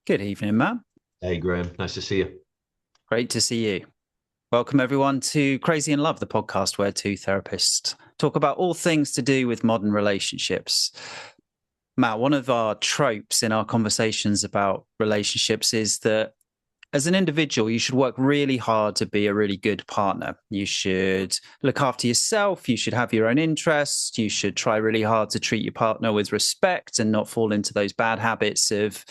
Good evening, Matt. Hey, Graham. Nice to see you. Great to see you. Welcome, everyone, to Crazy in Love, the podcast where two therapists talk about all things to do with modern relationships. Matt, one of our tropes in our conversations about relationships is that as an individual, you should work really hard to be a really good partner. You should look after yourself. You should have your own interests. You should try really hard to treat your partner with respect and not fall into those bad habits of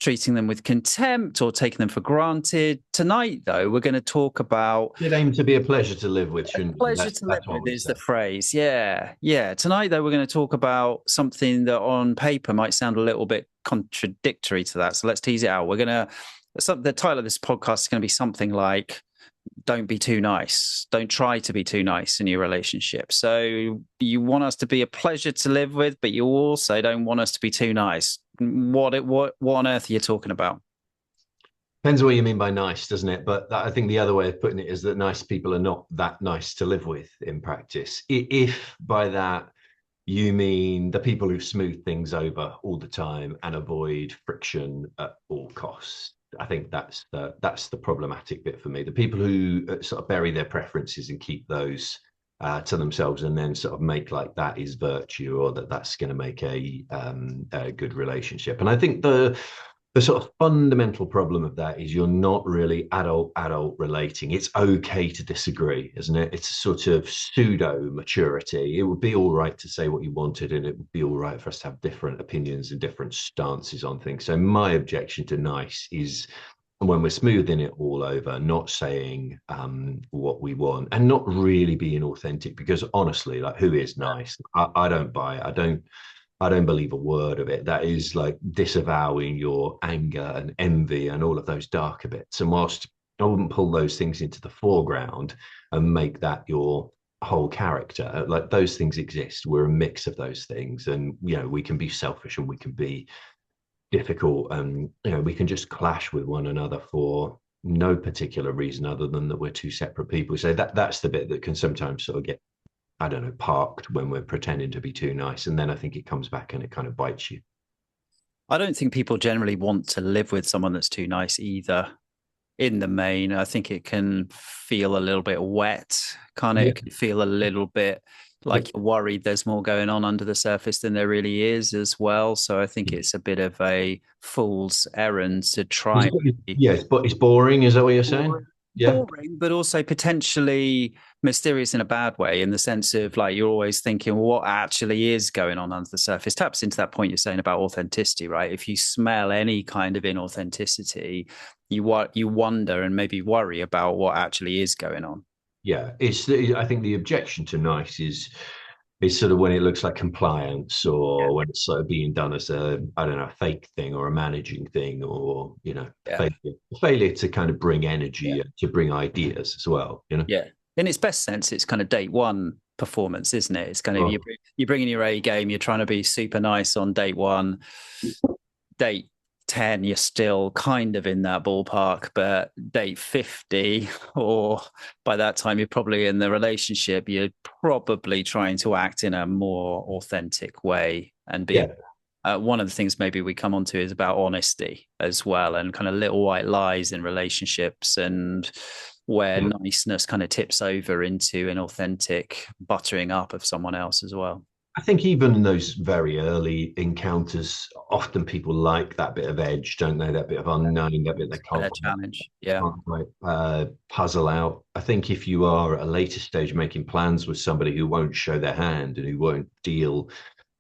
treating them with contempt or taking them for granted. Tonight, though, we're going to talk about It aim to be a pleasure to live with, shouldn't we? pleasure That's to live that's what with we is the say. phrase. Yeah. Yeah. Tonight, though, we're going to talk about something that on paper might sound a little bit contradictory to that. So let's tease it out. The title of this podcast is going to be something like, don't be too nice. Don't try to be too nice in your relationship. So you want us to be a pleasure to live with, but you also don't want us to be too nice. What on earth are you talking about? Depends what you mean by nice, doesn't it? But I think the other way of putting it is that nice people are not that nice to live with in practice. If by that you mean the people who smooth things over all the time and avoid friction at all costs. I think that's the problematic bit for me. The people who sort of bury their preferences and keep those to themselves, and then sort of make like that is virtue, or that's going to make a good relationship. And I think the sort of fundamental problem of that is you're not really adult relating. It's okay to disagree, isn't it? It's a sort of pseudo maturity. It would be all right to say what you wanted, and it would be all right for us to have different opinions and different stances on things. So my objection to nice is when we're smoothing it all over, not saying what we want and not really being authentic. Because honestly, like, who is nice? I don't buy it. I don't believe a word of it. That is like disavowing your anger and envy and all of those darker bits. And whilst I wouldn't pull those things into the foreground and make that your whole character, like, those things exist. We're a mix of those things. And, we can be selfish and we can be difficult, and, we can just clash with one another for no particular reason other than that we're two separate people. So that's the bit that can sometimes sort of get, I don't know, parked when we're pretending to be too nice. And then I think it comes back and it kind of bites you. I don't think people generally want to live with someone that's too nice either. In the main, I think it can feel a little bit wet, kind of. Yeah. It can feel a little bit But like you're worried there's more going on under the surface than there really is as well. So I think it's a bit of a fool's errand to try and be yeah, it's boring. Is that what you're saying? Yeah. boring, but also potentially mysterious in a bad way, in the sense of like you're always thinking, well, what actually is going on under the surface? Taps into that point you're saying about authenticity, right? If you smell any kind of inauthenticity, you wonder and maybe worry about what actually is going on. Yeah. I think the objection to nice is sort of when it looks like compliance, Yeah, or when it's sort of being done as a, I don't know, a fake thing or a managing thing, or, yeah, failure to kind of bring yeah, energy, to bring ideas as well. yeah. In its best sense, it's kind of date one performance, isn't it? It's kind of Oh, you bring in your A game, you're trying to be super nice on date one. Date 10, you're still kind of in that ballpark, but date 50, or by that time, you're probably in the relationship, you're probably trying to act in a more authentic way and be. yeah. One of the things maybe we come onto is about honesty as well, and kind of little white lies in relationships, and where niceness kind of tips over into an authentic buttering up of someone else as well. I think even in those very early encounters, often people like that bit of edge, don't they? That bit of unknown, that bit they A challenge. Yeah. can't quite puzzle out. I think if you are at a later stage making plans with somebody who won't show their hand and who won't deal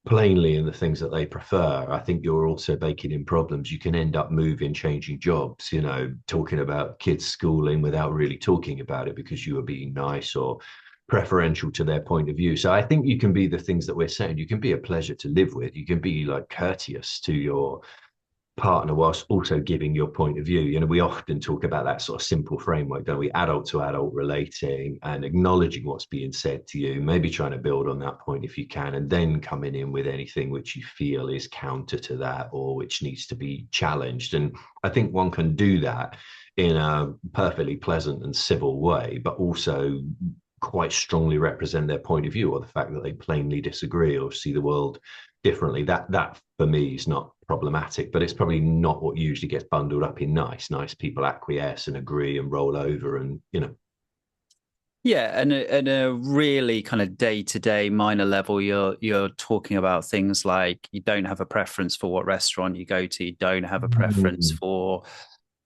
plainly in the things that they prefer, I think you're also baking in problems. You can end up moving, changing jobs, talking about kids schooling without really talking about it because you are being nice or preferential to their point of view. So I think you can be the things that we're saying. You can be a pleasure to live with. You can be like courteous to your partner whilst also giving your point of view. We often talk about that sort of simple framework, don't we? Adult to adult relating and acknowledging what's being said to you, maybe trying to build on that point if you can, and then coming in with anything which you feel is counter to that or which needs to be challenged. And I think one can do that in a perfectly pleasant and civil way, but also quite strongly represent their point of view, or the fact that they plainly disagree or see the world differently. That for me is not problematic, but it's probably not what usually gets bundled up in nice. Nice people acquiesce and agree and roll over, and Yeah, and a really kind of day-to-day minor level, you're talking about things like you don't have a preference for what restaurant you go to, you don't have a preference Mm. for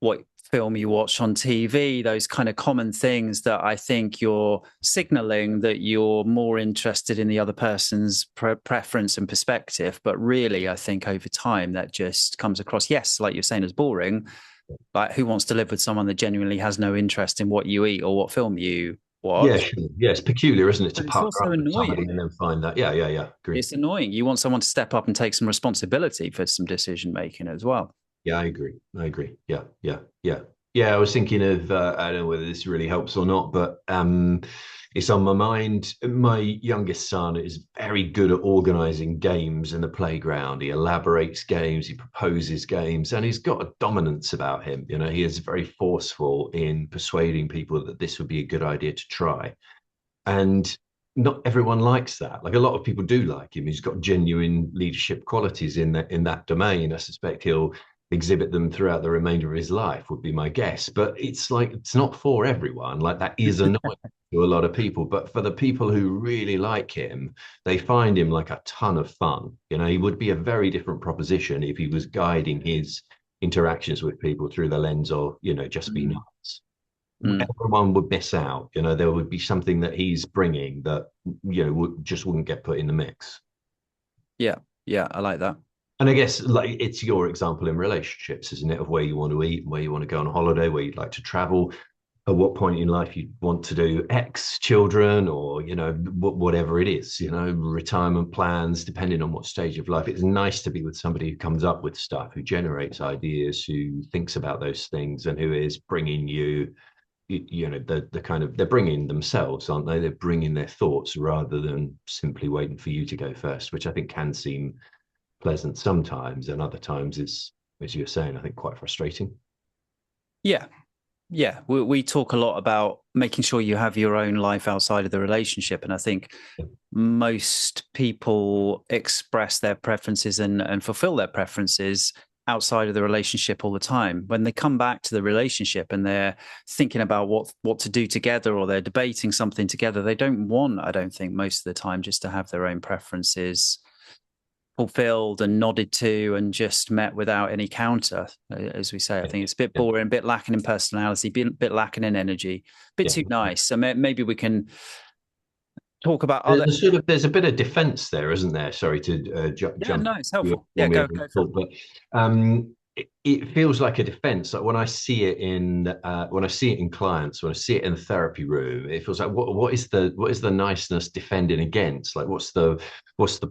what film you watch on TV, those kind of common things that I think you're signaling that you're more interested in the other person's preference and perspective. But really, I think over time that just comes across, yes, like you're saying, as boring. Like, who wants to live with someone that genuinely has no interest in what you eat or what film you Yeah, watch? sure. Yeah, it's peculiar, isn't it, to But it's partner also up with somebody annoying. and then find that. Yeah, yeah, yeah. Agree. It's annoying. You want someone to step up and take some responsibility for some decision making as well. Yeah, I agree. I agree. Yeah, yeah, yeah. Yeah, I was thinking of I don't know whether this really helps or not, but it's on my mind. My youngest son is very good at organizing games in the playground. He elaborates games, he proposes games, and he's got a dominance about him. He is very forceful in persuading people that this would be a good idea to try. And not everyone likes that. Like a lot of people do like him. He's got genuine leadership qualities in that domain. I suspect he'll exhibit them throughout the remainder of his life, would be my guess. But it's like it's not for everyone. Like that is annoying to a lot of people. But for the people who really like him, they find him like a ton of fun. He would be a very different proposition if he was guiding his interactions with people through the lens of, just be Mm. nice. Mm. Everyone would miss out. There would be something that he's bringing that wouldn't get put in the mix. Yeah, yeah, I like that. And I guess like it's your example in relationships, isn't it, of where you want to eat, where you want to go on a holiday, where you'd like to travel, at what point in life you want to do X, children, or whatever it is, retirement plans, depending on what stage of life. It's nice to be with somebody who comes up with stuff, who generates ideas, who thinks about those things, and who is bringing you the kind of they're bringing themselves, aren't they? They're bringing their thoughts rather than simply waiting for you to go first, which I think can seem pleasant sometimes, and other times is, as you're saying, I think quite frustrating. Yeah, yeah. We talk a lot about making sure you have your own life outside of the relationship. And I think most people express their preferences and fulfill their preferences outside of the relationship all the time. When they come back to the relationship and they're thinking about what to do together, or they're debating something together, they don't want, I don't think, most of the time, just to have their own preferences fulfilled and nodded to and just met without any counter. As we say, I Yeah, think it's a bit yeah, boring, a bit lacking in personality, a bit lacking in energy, a bit yeah. too nice. So maybe we can talk about other. There's a bit of defense there, isn't there? Sorry to Yeah, jump no, it's you helpful. Yeah, on me, go for it. but it feels like a defense. Like when I see it in clients, when I see it in the therapy room, it feels like what is the niceness defending against? Like what's the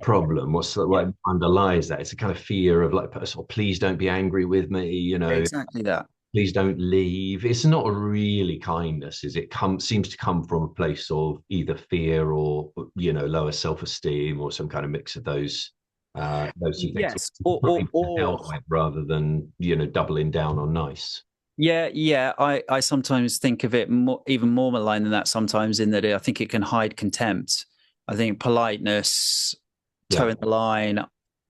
problem? Yeah, What underlies that? It's a kind of fear of like, sort of, please don't be angry with me. exactly that. Please don't leave. It's not really kindness, is it? Seems to come from a place of either fear or lower self-esteem, or some kind of mix of those two things. Yes, Put people to hell with rather than doubling down on nice. yeah, yeah. I sometimes think of it even more malign than that. Sometimes, in that I think it can hide contempt. I think politeness, Yeah, toeing the line, yeah,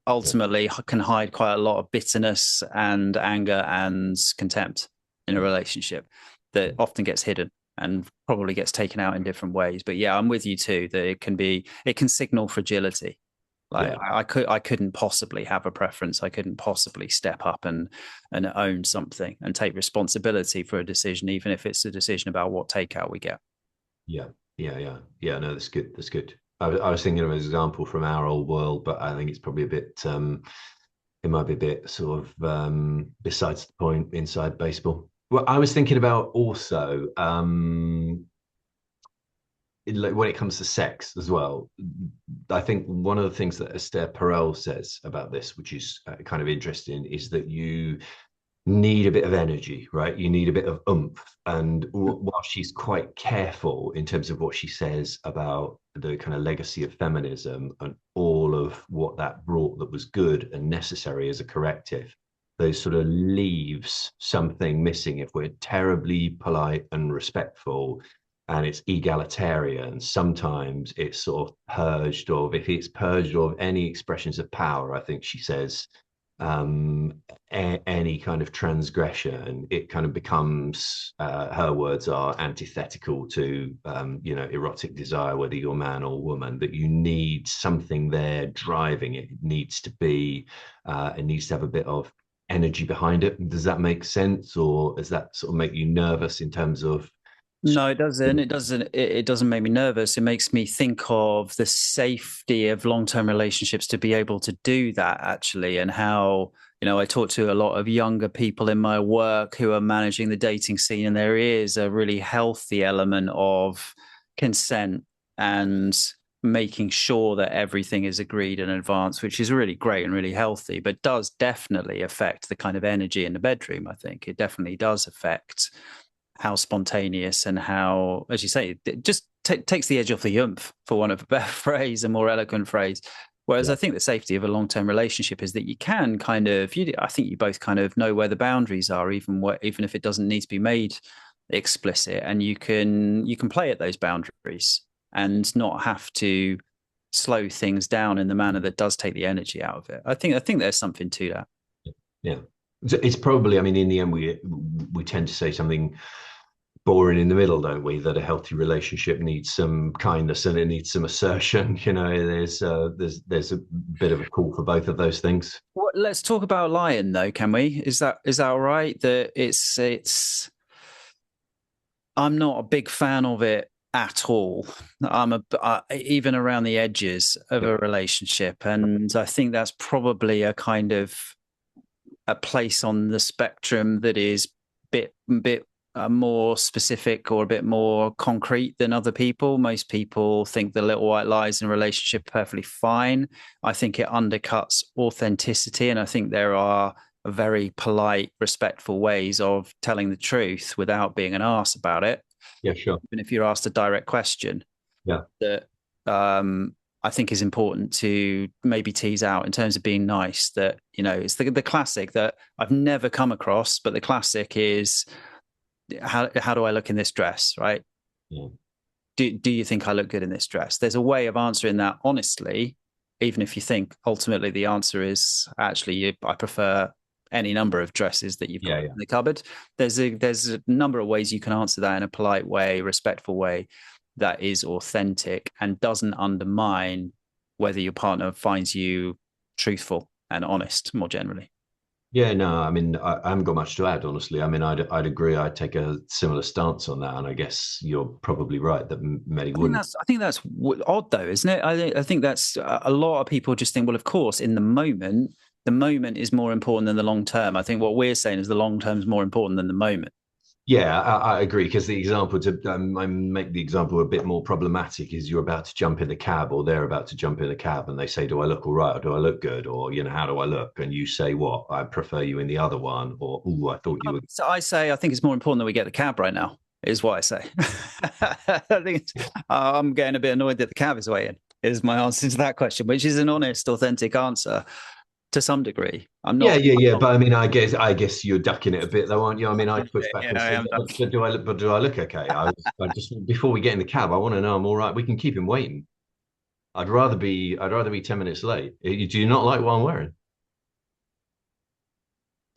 ultimately can hide quite a lot of bitterness and anger and contempt in a relationship that often gets hidden and probably gets taken out in different ways. But yeah, I'm with you too, that it can signal fragility. Like yeah, I couldn't possibly have a preference. I couldn't possibly step up and own something and take responsibility for a decision, even if it's a decision about what takeout we get. yeah, yeah, yeah, yeah. No, that's good. That's good. I was thinking of an example from our old world, but I think it's probably a bit. It might be a bit sort of besides the point inside baseball. Well, I was thinking about also like when it comes to sex as well. I think one of the things that Esther Perel says about this, which is kind of interesting, is that you need a bit of energy, right? You need a bit of oomph. And while she's quite careful in terms of what she says about the kind of legacy of feminism and all of what that brought that was good and necessary as a corrective, those sort of leaves something missing if we're terribly polite and respectful. and it's egalitarian. Sometimes it's sort of purged of, if it's purged of any expressions of power, I think she says, any kind of transgression, it kind of becomes, her words are antithetical to, erotic desire, whether you're man or woman, that you need something there driving it. It needs to be, it needs to have a bit of energy behind it. Does that make sense? Or does that sort of make you nervous in terms of? No, it doesn't. It doesn't. It doesn't make me nervous. It makes me think of the safety of long-term relationships to be able to do that, actually, and how, I talk to a lot of younger people in my work who are managing the dating scene, and there is a really healthy element of consent and making sure that everything is agreed in advance, which is really great and really healthy, but does definitely affect the kind of energy in the bedroom. I think it definitely does affect how spontaneous and how, as you say, it just takes the edge off the oomph, for want of a better phrase, a more eloquent phrase. Whereas Yeah. I think the safety of a long-term relationship is that you can kind of, I think you both kind of know where the boundaries are, even if it doesn't need to be made explicit, and you can play at those boundaries and not have to slow things down in the manner that does take the energy out of it. I think there's something to that. Yeah. It's probably, I mean, in the end, we tend to say something boring in the middle, don't we? That a healthy relationship needs some kindness and it needs some assertion. There's a bit of a call for both of those things. Well, let's talk about lying, though, can we? Is that all right? That it's. I'm not a big fan of it at all. Even around the edges of Yeah. a relationship, and I think that's probably a place on the spectrum that is bit more specific or a bit more concrete than other people. Most people think the little white lies in a relationship are perfectly fine. I think it undercuts authenticity, and I think there are very polite, respectful ways of telling the truth without being an arse about it. Yeah, sure. Even if you're asked a direct question, Yeah. that I think is important to maybe tease out in terms of being nice. That, it's the classic that I've never come across, but the classic is, how do I look in this dress, right? Yeah. Do you think I look good in this dress? There's a way of answering that honestly, even if you think ultimately the answer is actually I prefer any number of dresses that you've got Yeah. in Yeah. the cupboard. There's a number of ways you can answer that in a polite way, respectful way, that is authentic and doesn't undermine whether your partner finds you truthful and honest more generally. Yeah, no, I mean, I haven't got much to add, honestly. I mean, I'd agree. I'd take a similar stance on that, and I guess you're probably right that many wouldn't. I think that's odd, though, isn't it? I think that's a lot of people just think, well, of course, in the moment is more important than the long term. I think what we're saying is the long term is more important than the moment. Yeah, I agree. Because the example to I make the example a bit more problematic is you're about to jump in the cab, or they're about to jump in the cab, and they say, "Do I look all right? Or do I look good? Or how do I look?" And you say, "What? I prefer you in the other one," or "Oh, I thought you were." So I say, I think it's more important that we get the cab right now, is what I say. I think I'm getting a bit annoyed that the cab is waiting, is my answer to that question, which is an honest, authentic answer to some degree. I'm Yeah, not. yeah, yeah. But I mean, I guess you're ducking it a bit, though, aren't you? I mean, I'd push back Yeah, and I say, am. but do I look okay? I just before we get in the cab, I want to know I'm all right. We can keep him waiting. I'd rather be 10 minutes late. Do you not like what I'm wearing?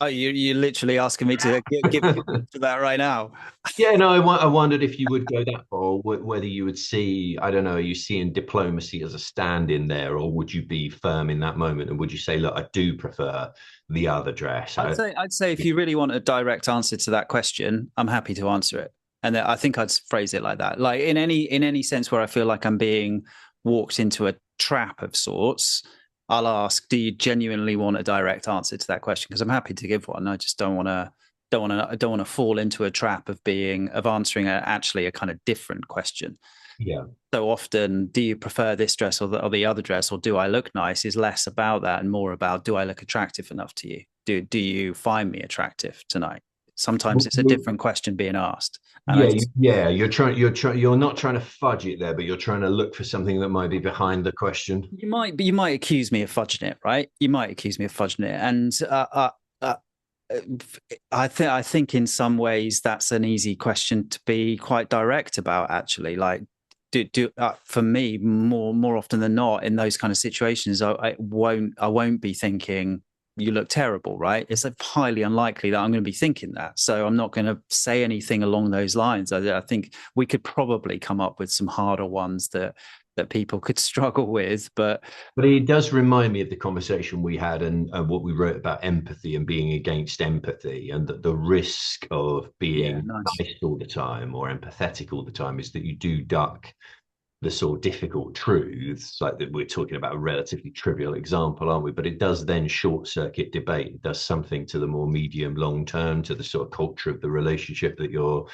Oh, you're literally asking me to give to that right now. Yeah, no, I wondered if you would go that far, or whether you would see, I don't know, are you seeing diplomacy as a stand in there, or would you be firm in that moment? And would you say, look, I do prefer the other dress? I'd say if you really want a direct answer to that question, I'm happy to answer it. And I think I'd phrase it like that. Like in any sense where I feel like I'm being walked into a trap of sorts, I'll ask, do you genuinely want a direct answer to that question? Because I'm happy to give one. I just don't want to fall into a trap of answering actually a kind of different question. Yeah. So often, do you prefer this dress or the other dress, or do I look nice, is less about that and more about, do I look attractive enough to you? Do you find me attractive tonight? Sometimes it's a different question being asked. And Yeah, yeah. You're not trying to fudge it there, but you're trying to look for something that might be behind the question. you might accuse me of fudging it, right? You might accuse me of fudging it, and I think in some ways that's an easy question to be quite direct about. Actually, like, for me, more often than not in those kind of situations, I won't be thinking you look terrible, right? It's highly unlikely that I'm going to be thinking that, so I'm not going to say anything along those lines. I think we could probably come up with some harder ones that people could struggle with, but But it does remind me of the conversation we had and what we wrote about empathy and being against empathy, and that the risk of yeah, being nice. nice all the time or empathetic all the time is that you do duck the sort of difficult truths, like that. We're talking about a relatively trivial example, aren't we? But it does then short circuit debate. It does something to the more medium long term, to the sort of culture of the relationship that you're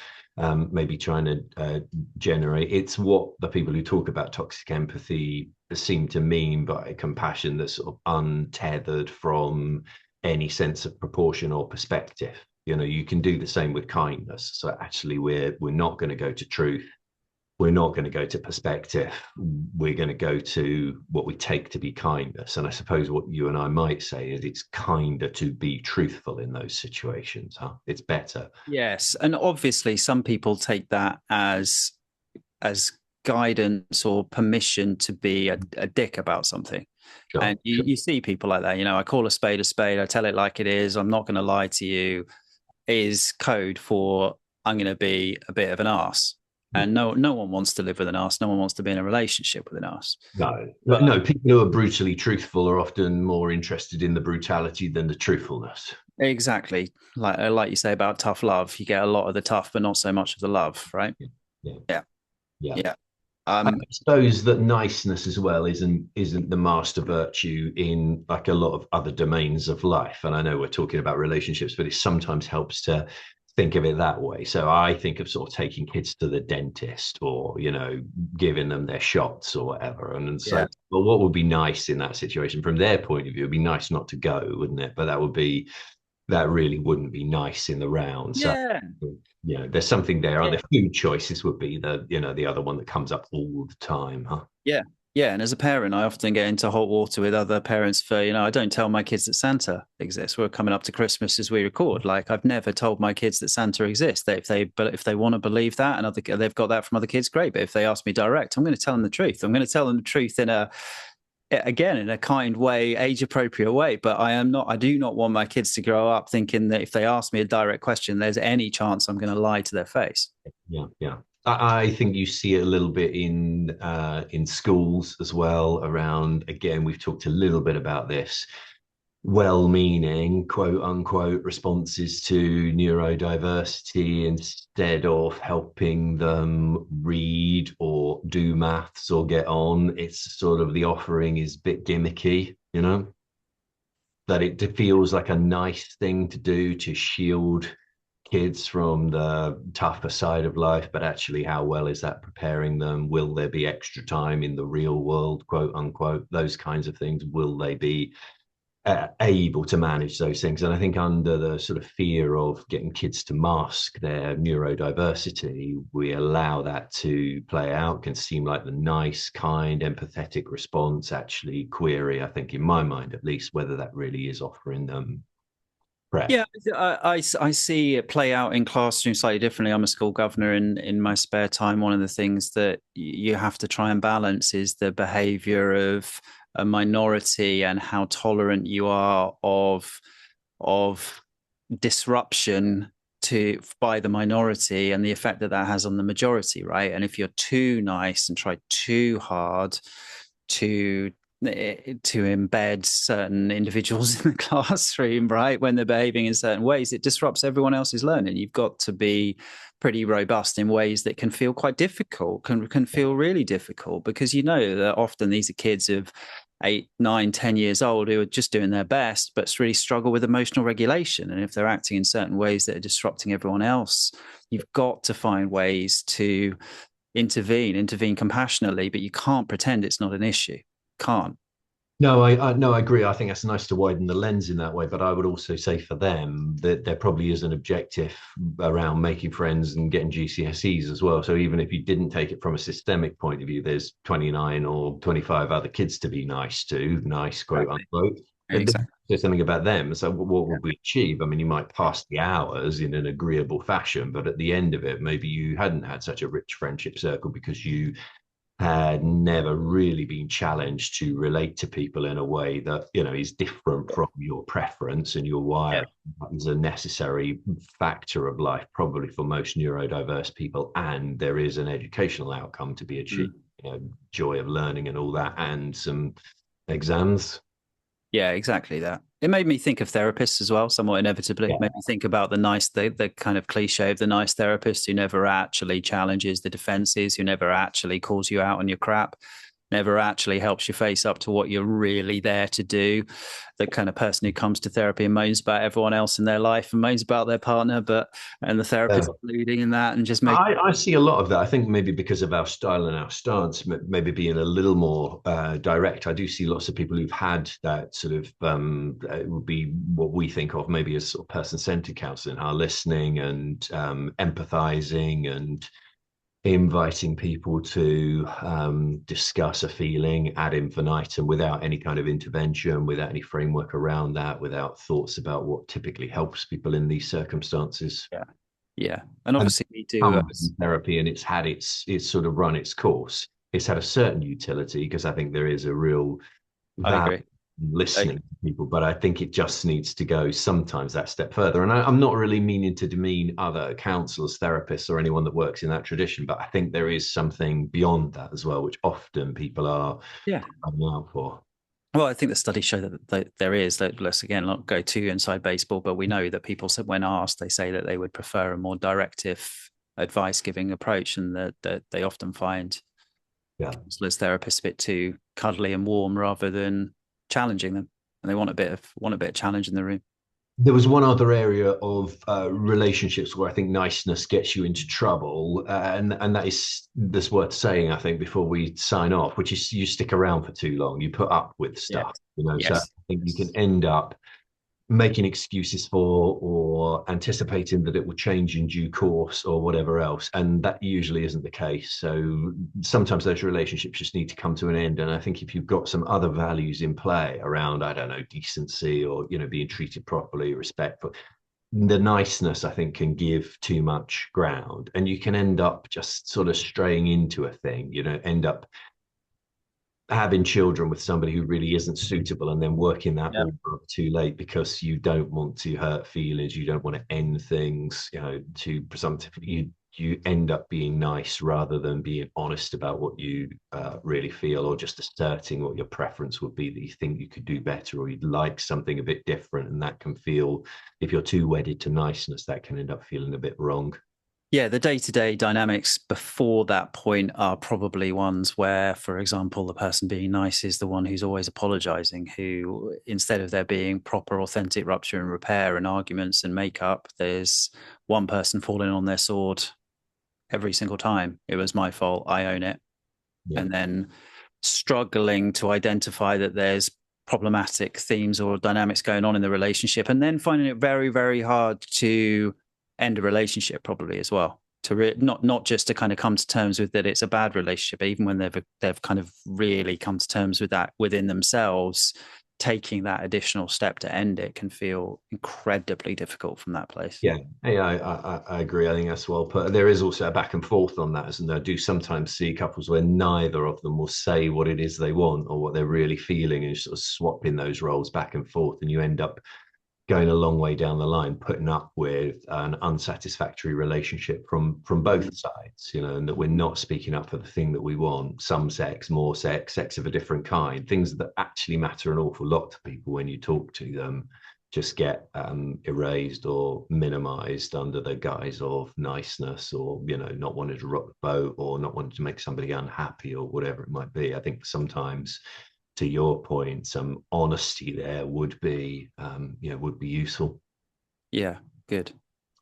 maybe trying to generate. It's what the people who talk about toxic empathy seem to mean by compassion that's sort of untethered from any sense of proportion or perspective. You know, you can do the same with kindness. So actually, we're not going to go to truth, we're not going to go to perspective. We're going to go to what we take to be kindness. And I suppose what you and I might say is it's kinder to be truthful in those situations. Huh? It's better. Yes, and obviously some people take that as guidance or permission to be a dick about something. Sure, And you, sure. you see people like that, I call a spade a spade, I tell it like it is, I'm not going to lie to you, is code for I'm going to be a bit of an arse. And no one wants to live with an arse. No one wants to be in a relationship with an arse. No, But no. People who are brutally truthful are often more interested in the brutality than the truthfulness. exactly, like you say about tough love, you get a lot of the tough, but not so much of the love, right? Yeah, yeah, Yeah, yeah. yeah. I Um, suppose that niceness as well isn't the master virtue in like a lot of other domains of life. And I know we're talking about relationships, but it sometimes helps to think of it that way. So I think of sort of taking kids to the dentist, or giving them their shots or whatever. And so, yeah. well, what would be nice in that situation from their point of view? It'd be nice not to go, wouldn't it? But that really wouldn't be nice in the round. So, Yeah. there's something there. Yeah. Other food choices would be the other one that comes up all the time, huh? Yeah. Yeah. And as a parent, I often get into hot water with other parents for, I don't tell my kids that Santa exists. We're coming up to Christmas as we record. Like, I've never told my kids that Santa exists. If they want to believe that and they've got that from other kids, great. But if they ask me direct, I'm going to tell them the truth. I'm going to tell them the truth in a kind way, age appropriate way. But I do not want my kids to grow up thinking that if they ask me a direct question, there's any chance I'm going to lie to their face. Yeah, yeah. I think you see it a little bit in schools as well. Around, again, we've talked a little bit about this, well-meaning quote unquote responses to neurodiversity instead of helping them read or do maths or get on. It's sort of the offering is a bit gimmicky, that it feels like a nice thing to do to shield kids from the tougher side of life, but actually, how well is that preparing them? Will there be extra time in the real world, quote unquote? Those kinds of things. Will they be able to manage those things? And I think under the sort of fear of getting kids to mask their neurodiversity, we allow that to play out. Can seem like the nice, kind, empathetic response. Actually, query, I think, in my mind at least, whether that really is offering them prep. Yeah, I see it play out in classrooms slightly differently. I'm a school governor in my spare time. One of the things that you have to try and balance is the behavior of a minority and how tolerant you are of disruption by the minority and the effect that has on the majority, right? And if you're too nice and try too hard to embed certain individuals in the classroom, right, when they're behaving in certain ways, it disrupts everyone else's learning. You've got to be pretty robust in ways that can feel quite difficult, can feel really difficult, because that often these are kids of 8, 9, 10 years old who are just doing their best, but really struggle with emotional regulation. And if they're acting in certain ways that are disrupting everyone else, you've got to find ways to intervene compassionately, but you can't pretend it's not an issue. Can't. No, I agree. I think that's nice to widen the lens in that way. But I would also say for them that there probably is an objective around making friends and getting GCSEs as well. So even if you didn't take it from a systemic point of view, there's 29 or 25 other kids to be nice to, nice quote Exactly. unquote. Exactly. There's something about them. So what would we achieve? I mean, you might pass the hours in an agreeable fashion, but at the end of it, maybe you hadn't had such a rich friendship circle because you had never really been challenged to relate to people in a way that, you know, is different from your preference and your Yeah. wiring. That is a necessary factor of life, probably for most neurodiverse people. And there is an educational outcome to be achieved, Mm. you know, joy of learning and all that, and some exams. Yeah, exactly that. It made me think of therapists as well, somewhat inevitably. Yeah. It made me think about the kind of cliche of the nice therapist who never actually challenges the defenses, who never actually calls you out on your crap, never actually helps you face up to what you're really there to do. The kind of person who comes to therapy and moans about everyone else in their life and moans about their partner, and the therapist alluding in that and just making. I see a lot of that. I think maybe because of our style and our stance, maybe being a little more direct. I do see lots of people who've had that sort of it would be what we think of maybe as sort of person-centered counseling, are listening and empathizing and inviting people to discuss a feeling ad infinitum without any kind of intervention, without any framework around that, without thoughts about what typically helps people in these circumstances. Yeah. Yeah. And And obviously we do therapy, and it's had it's sort of run its course. It's had a certain utility because I think there is a real I value agree. in listening to people, but I think it just needs to go sometimes that step further. And I'm not really meaning to demean other counselors, therapists, or anyone that works in that tradition, but I think there is something beyond that as well, which often people are Yeah. crying out for. Well, I think the studies show that there is. That let's again not go too inside baseball, but we know that people said when asked, they say that they would prefer a more directive advice giving approach, and that they often find Yeah. counselors, therapists a bit too cuddly and warm rather than challenging them, and they want a bit of challenge in the room. There was one other area of relationships where I think niceness gets you into trouble, and that is this worth saying, I think, before we sign off, which is you stick around for too long, you put up with Yeah. stuff, you know. So I Yes. think you can end up making excuses for or anticipating that it will change in due course or whatever else, and that usually isn't the case. So sometimes those relationships just need to come to an end, and I think if you've got some other values in play around, I don't know, decency or, you know, being treated properly, respectful, the niceness I think can give too much ground, and you can end up just sort of straying into a thing, you know, end up having children with somebody who really isn't suitable and then working that Yeah. all up too late because you don't want to hurt feelings, you don't want to end things, you know, to presumptively you end up being nice rather than being honest about what you really feel, or just asserting what your preference would be, that you think you could do better or you'd like something a bit different. And that can feel, if you're too wedded to niceness, that can end up feeling a bit wrong. Yeah, the day-to-day dynamics before that point are probably ones where, for example, the person being nice is the one who's always apologizing, who instead of there being proper, authentic rupture and repair and arguments and makeup, there's one person falling on their sword every single time. It was my fault. I own it. Yeah. And then struggling to identify that there's problematic themes or dynamics going on in the relationship, and then finding it very, very hard to end a relationship, probably as well. To not just to kind of come to terms with that it's a bad relationship, even when they've kind of really come to terms with that within themselves, taking that additional step to end it can feel incredibly difficult from that place. Yeah, yeah, I agree. I think that's well put. There is also a back and forth on that, isn't there? I do sometimes see couples where neither of them will say what it is they want or what they're really feeling, and sort of swapping those roles back and forth, and you end up going a long way down the line, putting up with an unsatisfactory relationship from both sides, you know, and that we're not speaking up for the thing that we want, some sex, more sex, sex of a different kind, things that actually matter an awful lot to people when you talk to them, just get erased or minimized under the guise of niceness, or, you know, not wanting to rock the boat or not wanting to make somebody unhappy or whatever it might be. I think sometimes, to your point, some honesty there would be, would be useful. Yeah, good.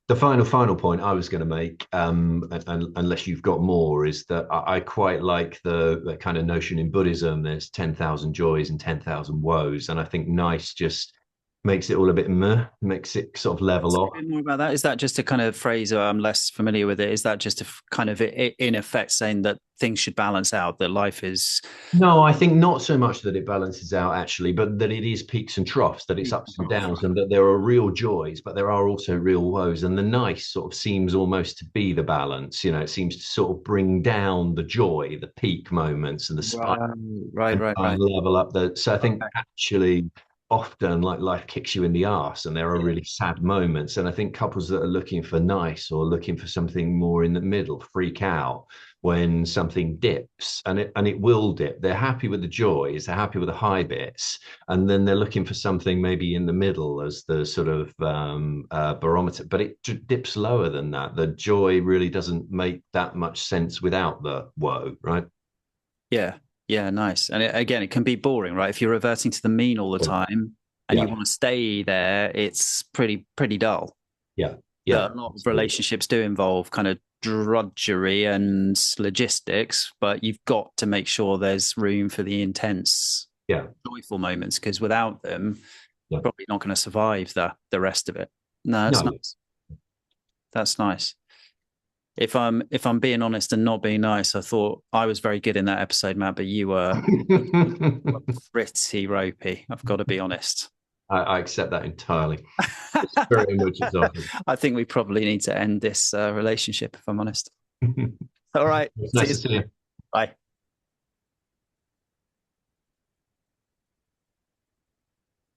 The final point I was going to make, and unless you've got more, is that I quite like the kind of notion in Buddhism. There's 10,000 joys and 10,000 woes, and I think nice just makes it all a bit meh, makes it sort of level Say off. a bit more about that. Is that just a kind of phrase, or I'm less familiar with it? Is that just a kind of in effect saying that things should balance out, that life is No, I think not so much that it balances out actually, but that it is peaks and troughs, that it's ups and downs, and that there are real joys, but there are also real woes. And the nice sort of seems almost to be the balance. You know, it seems to sort of bring down the joy, the peak moments, and the spike, right, right, and right, try and right. level up the. So I think Okay. actually often like life kicks you in the arse and there are really sad moments. And I think couples that are looking for nice or looking for something more in the middle freak out when something dips, and it will dip. They're happy with the joys, they're happy with the high bits, and then they're looking for something maybe in the middle as the sort of barometer, but it dips lower than that. The joy really doesn't make that much sense without the woe, right? Yeah, yeah, nice. And again, it can be boring, right? If you're reverting to the mean all the time and you Yeah, want to stay there, it's pretty dull. yeah, yeah, That a lot of absolutely. relationships do involve kind of drudgery and logistics, but you've got to make sure there's room for the intense, Yeah, joyful moments, because without them, yeah. probably not going to survive the rest of it. No, that's No. nice. That's nice. If I'm being honest and not being nice, I thought I was very good in that episode, Matt, but you were pretty ropey. I've got to be honest. I accept that entirely. The spirit in which it's offered. I think we probably need to end this relationship, if I'm honest. All right. It's See nice you to see soon. you. Bye.